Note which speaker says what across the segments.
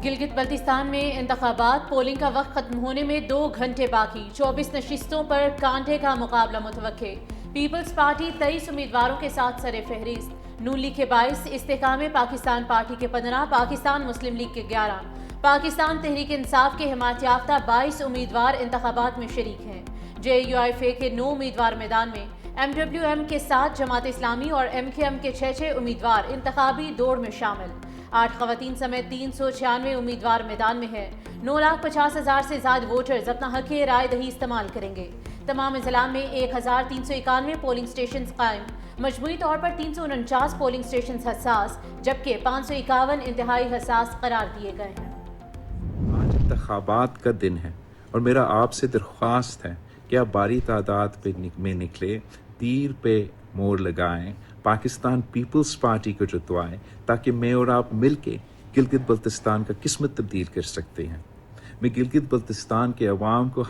Speaker 1: گلگت بلتستان میں انتخابات پولنگ کا وقت ختم ہونے میں 2 گھنٹے باقی، 24 نشستوں پر کانٹے کا مقابلہ متوقع۔ پیپلز پارٹی 23 امیدواروں کے ساتھ سر فہرست، نون لیگ کے 22، استحکام پاکستان پارٹی کے 15، پاکستان مسلم لیگ کے 11، پاکستان تحریک انصاف کے حمایت یافتہ 22 امیدوار انتخابات میں شریک ہیں۔ JUIF کے 9 امیدوار میدان میں، MWM کے 7، جماعت اسلامی اور MKM کے 6 امیدوار انتخابی دوڑ میں شامل۔ 8 خواتین سمیت 396 امیدوار میدان میں ہیں۔ 9,50,000 سے زائد ووٹرز اپنا حق رائے دہی استعمال کریں گے۔ تمام اضلاع میں 1,391 پولنگ سٹیشنز قائم، مجموعی طور پر 349 پولنگ سٹیشنز حساس، جبکہ 551 انتہائی حساس قرار دیے گئے ہیں۔
Speaker 2: آج انتخابات کا دن ہے اور میرا آپ سے درخواست ہے کہ آپ باری تعداد میں نکلے، تیر پہ مور لگائیں، پاکستان پیپلز پارٹی کو جتوائیں، تاکہ میں اور آپ مل کے گلگت بلتستان کا قسمت تبدیل کر سکتے ہیں۔ میں گلگت بلتستان کے عوام کو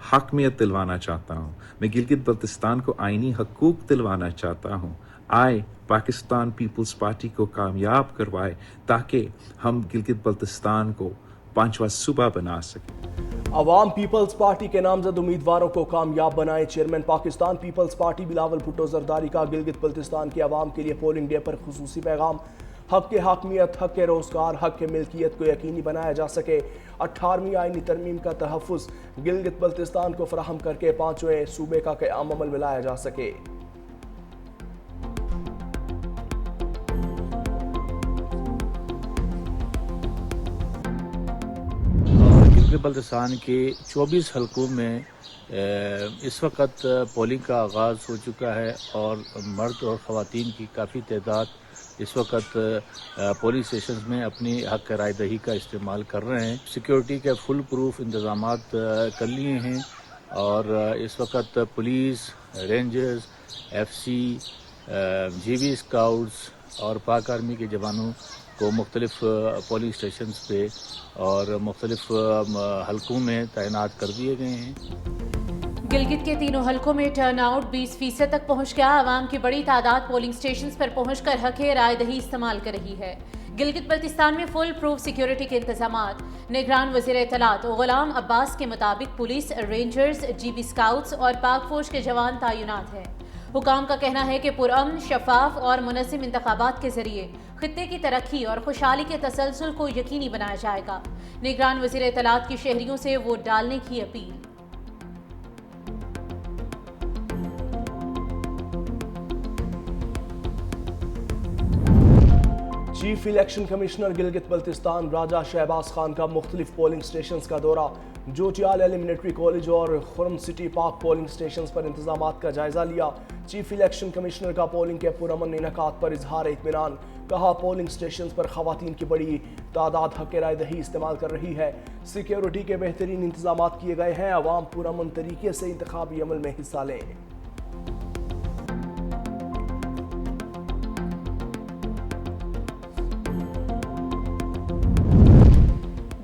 Speaker 2: حاکمیت دلوانا چاہتا ہوں۔ میں گلگت بلتستان کو آئینی حقوق دلوانا چاہتا ہوں۔ آئے پاکستان پیپلز پارٹی کو کامیاب کروائے تاکہ ہم گلگت بلتستان کو 5واں صوبہ بنا سکیں۔
Speaker 3: عوام پیپلز پارٹی کے نامزد امیدواروں کو کامیاب بنائے۔ Chairman Pakistan peoples party Bilawal Bhutto Zardari کا گلگت بلتستان کے عوام کے لیے پولنگ ڈے پر خصوصی پیغام۔ حق کے حاکمیت، حق کے روزگار، حق کے ملکیت کو یقینی بنایا جا سکے۔ 18ویں آئینی ترمیم کا تحفظ گلگت بلتستان کو فراہم کر کے 5ویں صوبے کا قیام عمل میں لایا جا سکے۔
Speaker 4: گلگت بلتستان کے 24 حلقوں میں اس وقت پولنگ کا آغاز ہو چکا ہے اور مرد اور خواتین کی کافی تعداد اس وقت پولنگ اسٹیشنز میں اپنی حق رائے دہی کا استعمال کر رہے ہیں۔ سیکیورٹی کے فل پروف انتظامات کر لیے ہیں اور اس وقت police, rangers, FC، GB scouts اور پاک آرمی کے جوانوں کو مختلف پولنگ اسٹیشنز پہ اور مختلف حلقوں میں تعینات کر دیے گئے ہیں۔
Speaker 1: گلگت کے تینوں حلقوں میں ٹرن آؤٹ 20% تک پہنچ گیا۔ عوام کی بڑی تعداد پولنگ سٹیشنز پر پہنچ کر حق رائے دہی استعمال کر رہی ہے۔ گلگت بلتستان میں فل پروف سیکیورٹی کے انتظامات۔ نگران وزیر اطلاعات غلام عباس کے مطابق پولیس، رینجرز، GB اسکاؤٹس اور پاک فوج کے جوان تعینات ہیں۔ حکام کا کہنا ہے کہ پرامن، شفاف اور منظم انتخابات کے ذریعے خطے کی ترقی اور خوشحالی کے تسلسل کو یقینی بنایا جائے گا۔ نگران وزیر اطلاعات کی شہریوں سے ووٹ ڈالنے کی اپیل۔
Speaker 3: Chief election commissioner Gilgit Baltistan Raja Shahbaz Khan کا مختلف پولنگ سٹیشنز کا دورہ، جوٹیال ایلیمنیٹری کالج اور خرم سٹی پارک پولنگ سٹیشنز پر انتظامات کا جائزہ لیا۔ چیف الیکشن کمشنر کا پولنگ کے پرامن انعقاد پر اظہار اطمینان، کہا پولنگ سٹیشنز پر خواتین کی بڑی تعداد حق رائے دہی استعمال کر رہی ہے۔ سیکیورٹی کے بہترین انتظامات کیے گئے ہیں، عوام پرامن طریقے سے انتخابی عمل میں حصہ لیں۔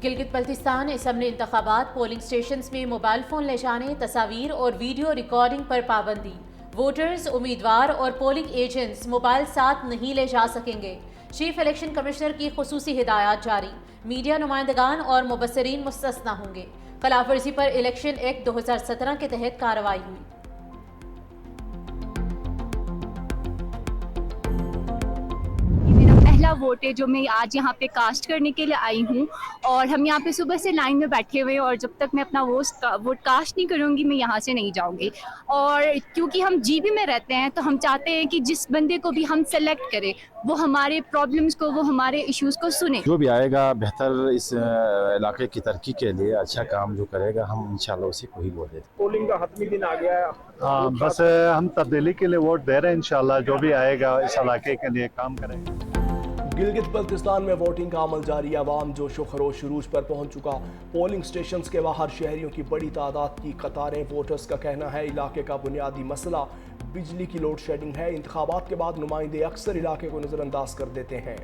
Speaker 1: گلگت بلتستان اسمبلی انتخابات پولنگ سٹیشنز میں موبائل فون لے جانے، تصاویر اور ویڈیو ریکارڈنگ پر پابندی۔ ووٹرز، امیدوار اور پولنگ ایجنٹس موبائل ساتھ نہیں لے جا سکیں گے۔ چیف الیکشن کمشنر کی خصوصی ہدایات جاری، میڈیا نمائندگان اور مبصرین مستثنی ہوں گے۔ خلاف ورزی پر الیکشن ایکٹ 2017 کے تحت کارروائی ہوئی۔
Speaker 5: پہلا ووٹ ہے جو میں آج یہاں پہ کاسٹ کرنے کے لیے آئی ہوں اور ہم یہاں پہ صبح سے لائن میں بیٹھے ہوئے اور جب تک میں اپنا ووٹ کاسٹ نہیں کروں گی میں یہاں سے نہیں جاؤں گی۔ اور کیونکہ ہم GB میں رہتے ہیں تو ہم چاہتے ہیں کہ جس بندے کو بھی ہم سلیکٹ کریں وہ ہمارے پرابلمس کو، وہ ہمارے ایشوز کو سنے۔
Speaker 6: جو بھی آئے گا بہتر اس علاقے کی ترقی کے لیے اچھا کام جو کرے گا ہم انشاءاللہ اسی کو ہی ووٹ دیں۔
Speaker 7: پولنگ کا حتمی دن آ گیا ہے،
Speaker 6: ہاں بس ہم تبدیلی کے لیے ووٹ دے رہے ہیں، انشاءاللہ جو بھی آئے گا اس علاقے کے لیے کام کریں گے۔
Speaker 3: گلگت بلتستان میں ووٹنگ کا عمل جاری، عوام جوش و خروش عروج پر پہنچ چکا۔ پولنگ سٹیشنز کے باہر شہریوں کی بڑی تعداد کی قطاریں۔ ووٹرز کا کہنا ہے علاقے کا بنیادی مسئلہ بجلی کی لوڈ شیڈنگ ہے۔ انتخابات کے بعد نمائندے اکثر علاقے کو نظر انداز کر دیتے ہیں۔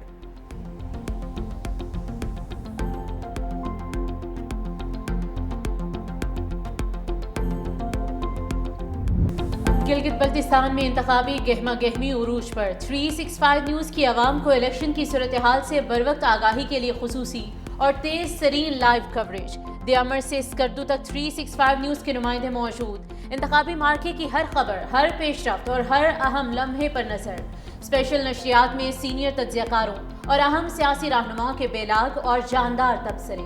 Speaker 1: گلگت بلتستان میں انتخابی گہما گہمی عروج پر 365 نیوز کی عوام کو الیکشن کی صورتحال سے بروقت آگاہی کے لیے خصوصی اور تیز ترین لائیو کوریج۔ دیامر سے اسکردو تک 365 نیوز کے نمائندے موجود۔ انتخابی مارکے کی ہر خبر، ہر پیش رفت اور ہر اہم لمحے پر نظر۔ اسپیشل نشریات میں سینئر تجزیہ کاروں اور اہم سیاسی رہنماؤں کے بے لاگ اور جاندار تبصرے۔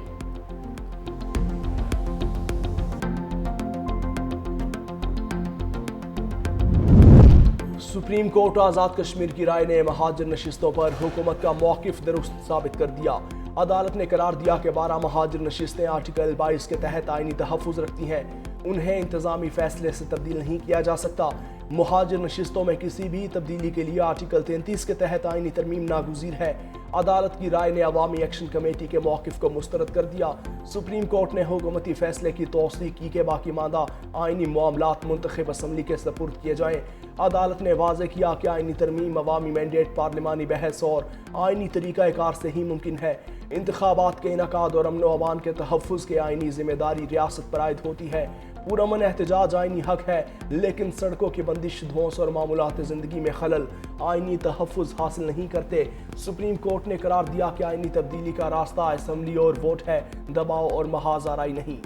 Speaker 3: سپریم کورٹ آزاد کشمیر کی رائے نے مہاجر نشستوں پر حکومت کا موقف درست ثابت کر دیا۔ عدالت نے قرار دیا کہ 12 مہاجر نشستیں آرٹیکل 22 کے تحت آئینی تحفظ رکھتی ہیں، انہیں انتظامی فیصلے سے تبدیل نہیں کیا جا سکتا۔ مہاجر نشستوں میں کسی بھی تبدیلی کے لیے آرٹیکل 33 کے تحت آئینی ترمیم ناگزیر ہے۔ عدالت کی رائے نے عوامی ایکشن کمیٹی کے موقف کو مسترد کر دیا۔ سپریم کورٹ نے حکومتی فیصلے کی توثیق کی کہ باقی ماندہ آئینی معاملات منتخب اسمبلی کے سپرد کیے جائیں۔ عدالت نے واضح کیا کہ آئینی ترمیم عوامی مینڈیٹ، پارلیمانی بحث اور آئینی طریقہ کار سے ہی ممکن ہے۔ انتخابات کے انعقاد اور امن و امان کے تحفظ کے آئینی ذمہ داری ریاست پر عائد ہوتی ہے۔ پرامن احتجاج آئینی حق ہے، لیکن سڑکوں کی بندش، دھونس اور معمولات زندگی میں خلل آئینی تحفظ حاصل نہیں کرتے۔ سپریم کورٹ نے قرار دیا کہ آئینی تبدیلی کا راستہ اسمبلی اور ووٹ ہے، دباؤ اور محاذ آرائی نہیں۔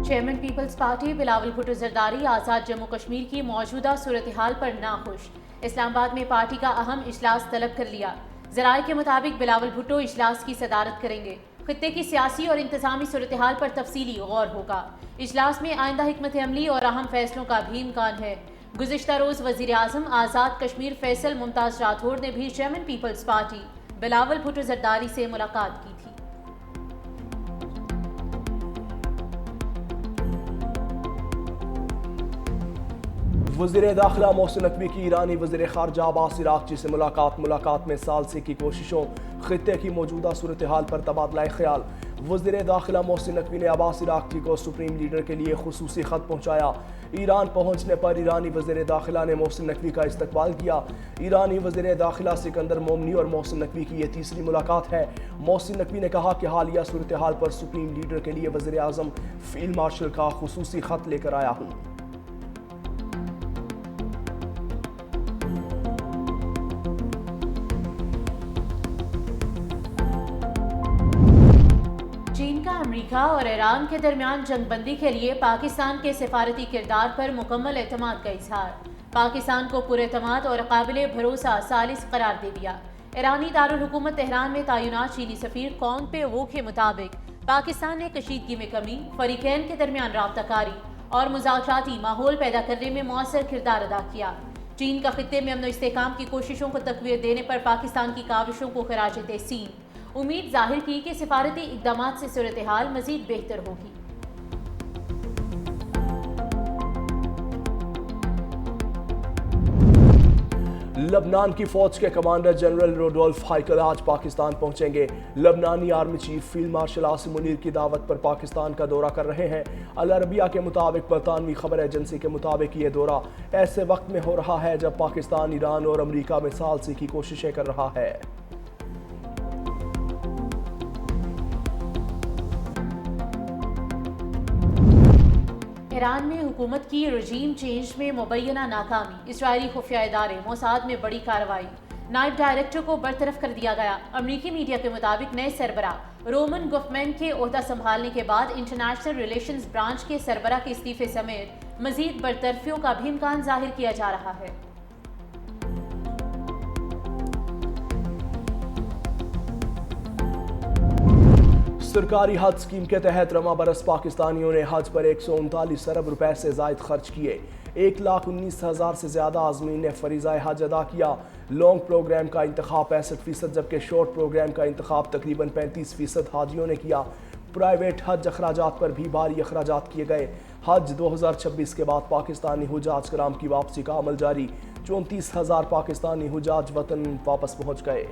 Speaker 1: Chairman Peoples party Bilawal Bhutto Zardari Azad Jammu Kashmir کی موجودہ صورتحال پر ناخوش۔ اسلام آباد میں پارٹی کا اہم اجلاس طلب کر لیا۔ ذرائع کے مطابق بلاول بھٹو اجلاس کی صدارت کریں گے۔ خطے کی سیاسی اور انتظامی صورتحال پر تفصیلی غور ہوگا۔ اجلاس میں آئندہ حکمت عملی اور اہم فیصلوں کا بھی امکان ہے۔ گزشتہ روز وزیر اعظم آزاد کشمیر فیصل ممتاز راٹھور نے بھی chairman Peoples party Bilawal Bhutto Zardari سے ملاقات کی تھی۔
Speaker 3: وزیر داخلہ محسن نقوی کی ایرانی وزیر خارجہ عباس عراقچی سے ملاقات میں ثالثی کی کوششوں، خطے کی موجودہ صورتحال پر تبادلہ خیال۔ وزیر داخلہ محسن نقوی نے عباس عراقچی کو سپریم لیڈر کے لیے خصوصی خط پہنچایا۔ ایران پہنچنے پر ایرانی وزیر داخلہ نے محسن نقوی کا استقبال کیا۔ ایرانی وزیر داخلہ سکندر مومنی اور محسن نقوی کی یہ تیسری ملاقات ہے۔ محسن نقوی نے کہا کہ حالیہ صورتحال پر سپریم لیڈر کے لیے وزیر اعظم فیلڈ مارشل کا خصوصی خط لے کر آیا ہوں۔
Speaker 1: امریکہ اور ایران کے درمیان جنگ بندی کے لیے پاکستان کے سفارتی کردار پر مکمل اعتماد کا اظہار۔ پاکستان کو پراعتماد اور قابل بھروسہ ثالث قرار دے دیا۔ ایرانی دارالحکومت تہران میں تعینات چینی سفیر کونگ پے وو کے مطابق پاکستان نے کشیدگی میں کمی، فریقین کے درمیان رابطہ کاری اور مذاکراتی ماحول پیدا کرنے میں مؤثر کردار ادا کیا۔ چین کا خطے میں امن و استحکام کی کوششوں کو تقویت دینے پر پاکستان کی کاوشوں کو خراج تحسین۔ امید ظاہر کی کہ سفارتی اقدامات سے صورتحال مزید بہتر ہوگی۔
Speaker 3: لبنان کی فوج کے کمانڈر جنرل روڈولف ہائیکل آج پاکستان پہنچیں گے۔ لبنانی army chief field marshal Asim Munir کی دعوت پر پاکستان کا دورہ کر رہے ہیں۔ العربیہ کے مطابق برطانوی خبر ایجنسی کے مطابق یہ دورہ ایسے وقت میں ہو رہا ہے جب پاکستان ایران اور امریکہ میں ثالثی کی کوششیں کر رہا ہے۔
Speaker 1: ایران میں حکومت کی رجیم چینج میں مبینہ ناکامی، اسرائیلی خفیہ ادارے موساد میں بڑی کارروائی، نائب ڈائریکٹر کو برطرف کر دیا گیا۔ امریکی میڈیا کے مطابق نئے سربراہ رومن گوفمین کے عہدہ سنبھالنے کے بعد انٹرنیشنل ریلیشنز برانچ کے سربراہ کے استعفے سمیت مزید برطرفیوں کا بھی امکان ظاہر کیا جا رہا ہے۔
Speaker 3: سرکاری حج اسکیم کے تحت رواں برس پاکستانیوں نے حج پر 139 ارب روپے سے زائد خرچ کیے۔ 1,19,000 سے زیادہ عازمین نے فریضہ حج ادا کیا۔ لانگ پروگرام کا انتخاب 65% جبکہ شارٹ پروگرام کا انتخاب تقریباً 35% حاجیوں نے کیا۔ پرائیویٹ حج اخراجات پر بھی بھاری اخراجات کیے گئے۔ حج 2026 کے بعد پاکستانی حجاج کرام کی واپسی کا عمل جاری۔ 34,000 پاکستانی حجاج وطن واپس پہنچ گئے۔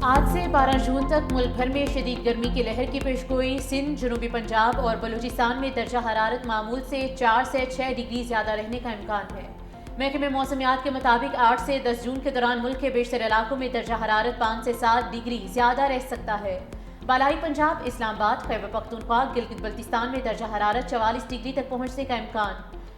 Speaker 1: آج سے 12 جون تک ملک بھر میں شدید گرمی کی لہر کی پیشگوئی۔ سندھ، جنوبی پنجاب اور بلوچستان میں درجہ حرارت معمول سے 4 سے 6 ڈگری زیادہ رہنے کا امکان ہے۔ محکمہ موسمیات کے مطابق 8 سے 10 جون کے دوران ملک کے بیشتر علاقوں میں درجہ حرارت 5 سے 7 ڈگری زیادہ رہ سکتا ہے۔ بالائی پنجاب، اسلام آباد، خیبر پختونخوا، گلگت بلتستان میں درجہ حرارت 44 ڈگری تک پہنچنے کا امکان۔